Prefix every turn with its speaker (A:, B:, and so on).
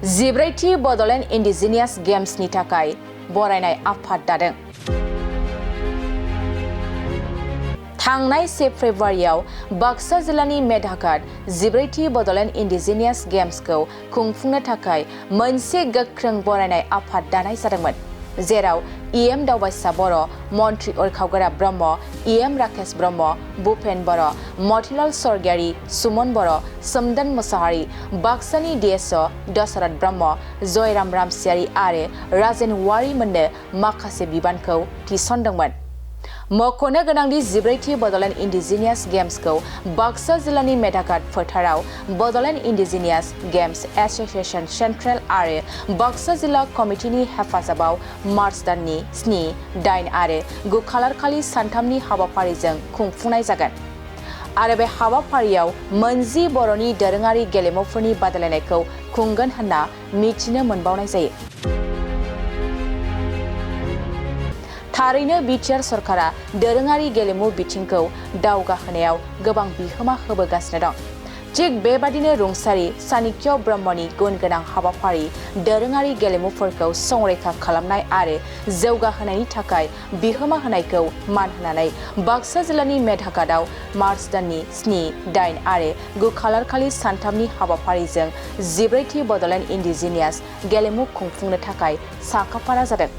A: 14th Bodoland Indigenous Games नि थाखाय बरायनाय आफाद दादों। थांनाय 1 फेब्रुवारियाव बाक्सा जिल्लानि मेधाघाट 14th Bodoland Indigenous Games खौ खुंफुंनो थाखाय मोनसे गोख्रों बरायनाय आफाद दानाय जादोंमोन, जेराव EM दावबायसा बर', मन्त्रि अरखावगोरा ब्रह्म, EM राकेश ब्रह्म, भुपेन बर', मतिलाल सरगियारि, सुमन बर', सोमदोन मुसाहारि, बाक्सानि DSO दशरथ ब्रह्म, जयराम रामसियारि आरो राजेन वारि मोननो माखासे बिबानखौ थिसनदोंमोन। मख'नो गोनांदि 14th Bodoland Indigenous Games खौ बाक्सा जिल्लानि मेधाघाट फोथाराव बड'लेण्ड इंडिजिनियास गेम्स एसोसिएशन सेन्ट्रेल आरो बाक्सा जिल्ला कमिटिनि हेफाजाबाव मार्च दाननि 7, 8 आरो 9 खालार खालि सानथामनि हाबाफारिजों खुंफुंनाय जागोन आरो बे हाबाफारियाव 40 बर'नि दोरोङारि गेलेमुफोरनि बादायलायनायखौ खुंगोन होनना मिथिनो मोनबावनाय जायो। थारैनो बिटिआर सरकारा दोरोङारि गेलेमु बिथिंखौ दावगाहोनायाव गोबां बिहोमा होबोगासिनो दं। थिग बेबादिनो रुंसारि चाणक्य ब्रह्मनि गुनगोनां हाबाफारि दोरोङारि गेलेमुफोरखौ संरैखा खालामनाय आरो जौगाहोनायनि थाखाय बिहोमा होनायखौ मान होनानै बाक्सा जिल्लानि मेधाघाटआव मार्च दाननि 7, 8 आरो 9 खालार खालि सानथामनि हाबाफारिजों 14th Bodoland Indigenous गेलेमु खुंफुंनो थाखाय साखाफारा जादों।